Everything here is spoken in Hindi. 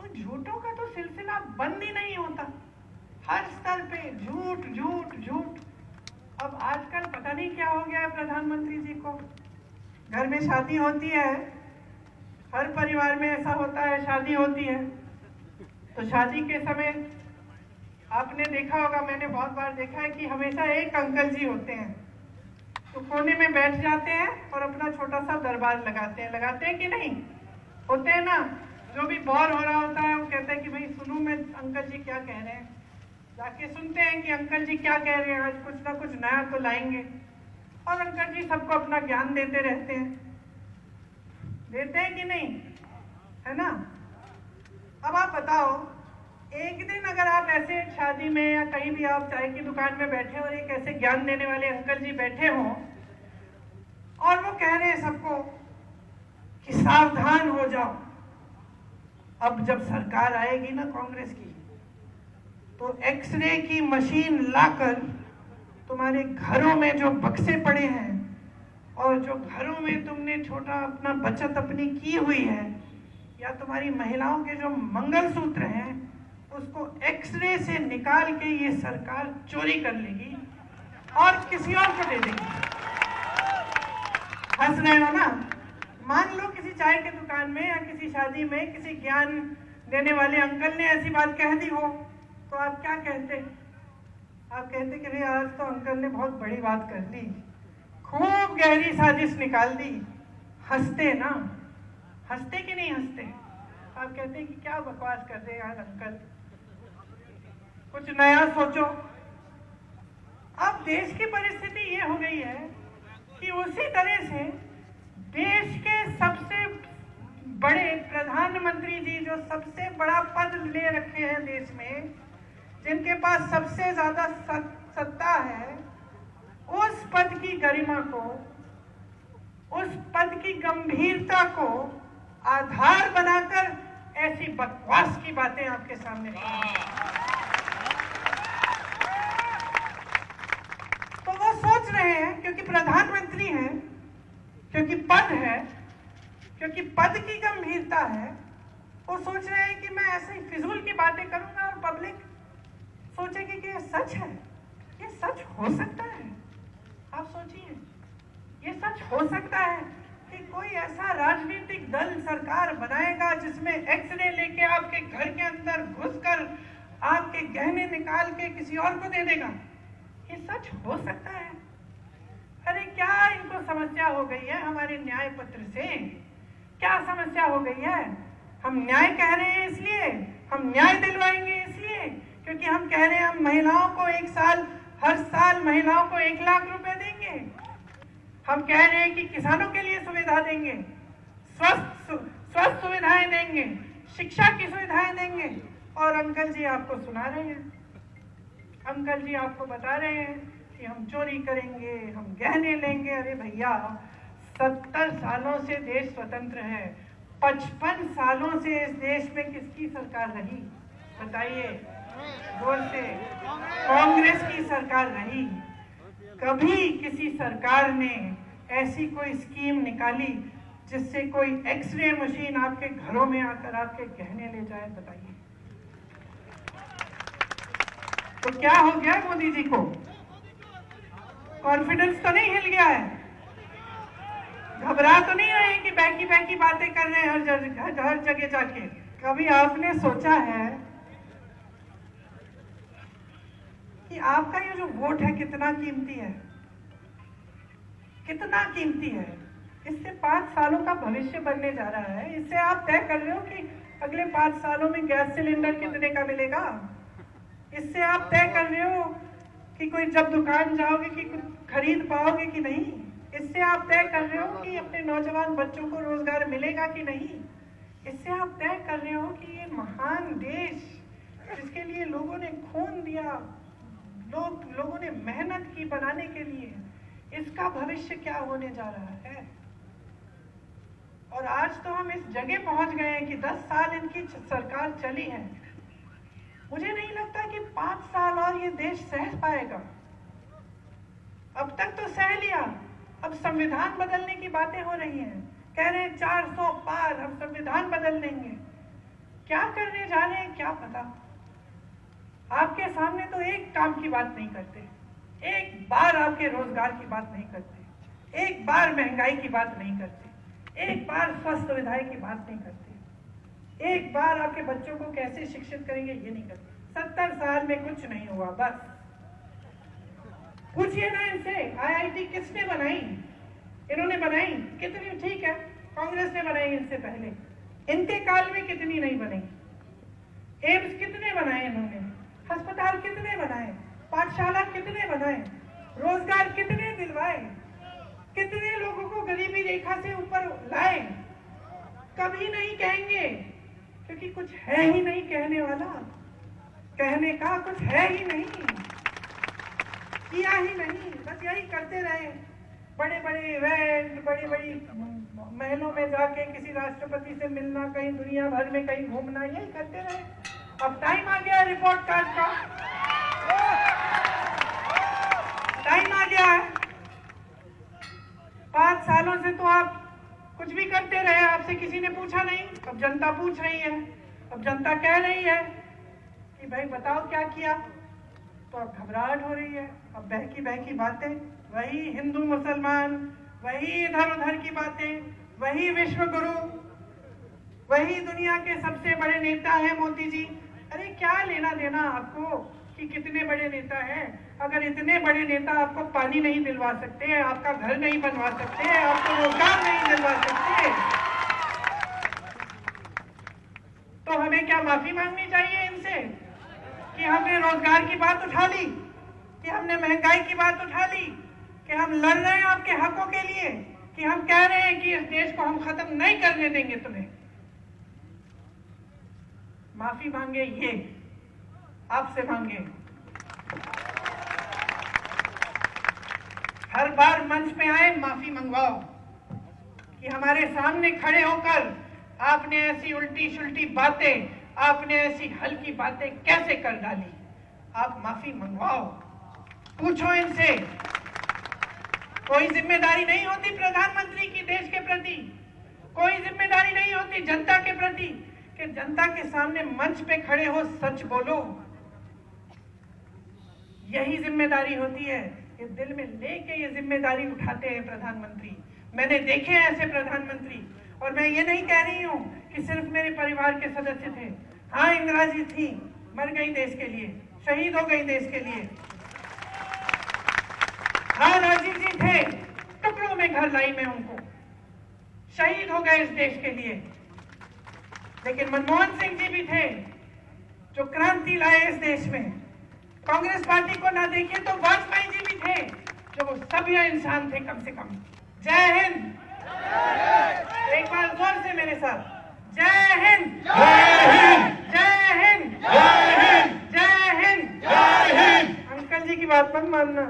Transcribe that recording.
तो झूठों का तो सिलसिला बंद ही नहीं होता, हर स्तर पे झूठ झूठ झूठ। अब आजकल पता नहीं क्या हो गया है प्रधानमंत्री जी को। घर में शादी होती है, हर परिवार में ऐसा होता है, शादी होती है तो शादी के समय आपने देखा होगा, मैंने बहुत बार देखा है कि हमेशा एक अंकल जी होते हैं तो कोने में बैठ जाते हैं और अपना छोटा सा दरबार लगाते हैं कि नहीं? होते हैं ना। जो भी बोर हो रहा होता है वो कहते हैं कि भाई सुनूं मैं अंकल जी क्या कह रहे हैं। जाके सुनते हैं कि अंकल जी क्या कह रहे हैं, आज कुछ ना कुछ नया तो लाएंगे। और अंकल जी सबको अपना ज्ञान देते रहते हैं, देते हैं कि नहीं, है ना? अब आप बताओ, एक दिन अगर आप ऐसे शादी में या कहीं भी आप चाय की दुकान में बैठे और एक ऐसे ज्ञान देने वाले अंकल जी बैठे हों और वो कह रहे हैं सबको कि सावधान हो जाओ, अब जब सरकार आएगी ना कांग्रेस की तो एक्सरे की मशीन लाकर तुम्हारे घरों में जो बक्से पड़े हैं और जो घरों में तुमने छोटा अपना बचत अपनी की हुई है या तुम्हारी महिलाओं के जो मंगलसूत्र हैं उसको एक्सरे से निकाल के ये सरकार चोरी कर लेगी और किसी और को दे देगी। हंस रहे हो ना? मान लो किसी चाय की दुकान में या किसी शादी में किसी ज्ञान देने वाले अंकल ने ऐसी बात कह दी हो तो आप क्या कहते? आप कहते कि भाई आज तो अंकल ने बहुत बड़ी बात कर दी, खूब गहरी साजिश निकाल दी। हंसते ना? हंसते कि नहीं हंसते? आप कहते हैं कि क्या बकवास कर दे यार अंकल, कुछ नया सोचो। अब देश की परिस्थिति ये हो गई है कि उसी तरह से देश के सबसे बड़े प्रधानमंत्री जी जो सबसे बड़ा पद ले रखे हैं देश में, जिनके पास सबसे ज्यादा सत्ता है, उस पद की गरिमा को, उस पद की गंभीरता को आधार बनाकर ऐसी बकवास की बातें आपके सामने तो वो सोच रहे हैं क्योंकि प्रधानमंत्री हैं, क्योंकि पद है, क्योंकि पद की गंभीरता है, वो सोच रहे हैं कि मैं ऐसे ही फिजूल की बातें करूंगा और पब्लिक सोचेगी कि ये सच है। ये सच हो सकता है? आप सोचिए, ये सच हो सकता है कि कोई ऐसा राजनीतिक दल सरकार बनाएगा जिसमें एक्सरे लेके आपके घर के अंदर घुसकर आपके गहने निकाल के किसी और को दे देगा? ये सच हो सकता है? अरे क्या इनको समस्या हो गई है हमारे न्याय पत्र से? क्या समस्या हो गई है? हम न्याय कह रहे हैं इसलिए, हम न्याय दिलवाएंगे इसलिए क्योंकि हम कह रहे हैं हम महिलाओं को हर साल महिलाओं को 1 लाख रुपए देंगे। हम कह रहे हैं कि किसानों के लिए सुविधा देंगे, स्वस्थ सुविधाएं देंगे, शिक्षा की सुविधाएं देंगे। और अंकल जी आपको सुना रहे हैं, अंकल जी आपको बता रहे हैं कि हम चोरी करेंगे, हम गहने लेंगे। अरे भैया, 70 सालों से देश स्वतंत्र है, 55 सालों से इस देश में किसकी सरकार रही? बताइए जोर से। कांग्रेस की सरकार रही। कभी किसी सरकार ने ऐसी कोई स्कीम निकाली जिससे कोई एक्सरे मशीन आपके घरों में आकर आपके गहने ले जाए? बताइए। तो क्या हो गया मोदी जी को? कॉन्फिडेंस तो नहीं हिल गया है? घबरा तो नहीं रहे कि बैकी बैकी बातें कर रहे हैं हर जगह जाके? कभी आपने सोचा है कि आपका ये जो वोट है कितना कीमती है? कितना कीमती है? इससे 5 सालों का भविष्य बनने जा रहा है। इससे आप तय कर रहे हो कि अगले 5 सालों में गैस सिलेंडर कितने का मिलेगा। इससे आप तय कर रहे हो कि कोई जब दुकान जाओगे कि खरीद पाओगे कि नहीं। इससे आप तय कर रहे हो कि अपने नौजवान बच्चों को रोजगार मिलेगा कि नहीं। इससे आप तय कर रहे हो कि ये महान देश जिसके लिए लोगों ने खून दिया, लोगों ने मेहनत की बनाने के लिए, इसका भविष्य क्या होने जा रहा है। और आज तो हम इस जगह पहुंच गए हैं कि 10 साल इनकी सरकार चली है। मुझे नहीं लगता कि 5 साल और ये देश सह पाएगा। अब तक तो सह लिया, अब संविधान बदलने की बातें हो रही हैं। कह रहे हैं 400 पार, हम संविधान बदल देंगे। क्या करने जा रहे हैं क्या पता। आपके सामने तो एक काम की बात नहीं करते, एक बार आपके रोजगार की बात नहीं करते, एक बार महंगाई की बात नहीं करते, एक बार स्वास्थ्य सुविधाएं की बात नहीं करते, एक बार आपके बच्चों को कैसे शिक्षित करेंगे ये नहीं करते। 70 साल में कुछ नहीं हुआ। बस पूछिए ना इनसे, आईआईटी किसने बनाई? इन्होंने बनाई कितनी? ठीक है, कांग्रेस ने बनाई इनसे पहले, इनके काल में कितनी नहीं बनी। एम्स कितने बनाए इन्होंने, अस्पताल कितने बनाए, पाठशाला कितने बनाए, रोजगार कितने दिलवाए, कितने लोगों को गरीबी रेखा से ऊपर लाए। कभी नहीं कहेंगे क्योंकि कुछ है ही नहीं कहने वाला, कहने का कुछ है ही नहीं, किया ही नहीं। बस यही करते रहे, बड़े बड़े इवेंट, बड़ी बड़ी महलों में जाके किसी राष्ट्रपति से मिलना, कहीं दुनिया भर में कहीं घूमना, यही करते रहे। अब टाइम आ गया रिपोर्ट कार्ड का, टाइम आ गया है। 5 सालों से तो आप कुछ भी करते रहे, आपसे किसी ने पूछा नहीं। अब जनता पूछ रही है, अब जनता कह रही है कि भाई बताओ क्या किया। तो अब घबराहट हो रही है, अब बहकी बहकी बातें, वही हिंदू मुसलमान, वही इधर उधर की बातें, वही विश्व गुरु, वही दुनिया के सबसे बड़े नेता हैं मोदी जी। अरे क्या लेना देना आपको कि कितने बड़े नेता हैं? अगर इतने बड़े नेता आपको पानी नहीं दिलवा सकते, आपका घर नहीं बनवा सकते, आपको रोजगार नहीं दिलवा सकते, तो हमें क्या माफी मांगनी चाहिए इनसे कि हमने रोजगार की बात उठा ली, कि हमने महंगाई की बात उठा ली, कि हम लड़ रहे हैं आपके हकों के लिए, कि हम कह रहे हैं कि इस देश को हम खत्म नहीं करने देंगे तुम्हें। माफी मांगे ये, आपसे मांगे। हर बार मंच पे आए माफी मंगवाओ कि हमारे सामने खड़े होकर आपने ऐसी उल्टी सुल्टी बातें, आपने ऐसी हल्की बातें कैसे कर डाली। आप माफी मंगवाओ, पूछो इनसे। कोई जिम्मेदारी नहीं होती प्रधानमंत्री की देश के प्रति, कोई जिम्मेदारी नहीं होती जनता के प्रति कि जनता के सामने मंच पे खड़े हो सच बोलो। यही जिम्मेदारी होती है, ये दिल में लेके ये जिम्मेदारी उठाते हैं प्रधानमंत्री। मैंने देखे हैं ऐसे प्रधानमंत्री, और मैं ये नहीं कह रही हूं कि सिर्फ मेरे परिवार के सदस्य थे। हाँ, इंदिरा जी थी, मर गई देश के लिए, शहीद हो गई देश के लिए। हाँ, राजीव जी थे, टुकड़ों में घर लाई मैं उनको, शहीद हो गए इस देश के लिए। लेकिन मनमोहन सिंह जी भी थे जो क्रांति लाए इस देश में। कांग्रेस पार्टी को ना देखिए तो वाजपेयी जी भी थे जो वो सभ्य इंसान थे कम से कम। जय हिंद। एक बार जोर से मेरे साथ, जय हिंद, जय हिंद, जय हिंद, जय हिंद, जय हिंद, जय हिंद। अंकल जी की बात मत मानना।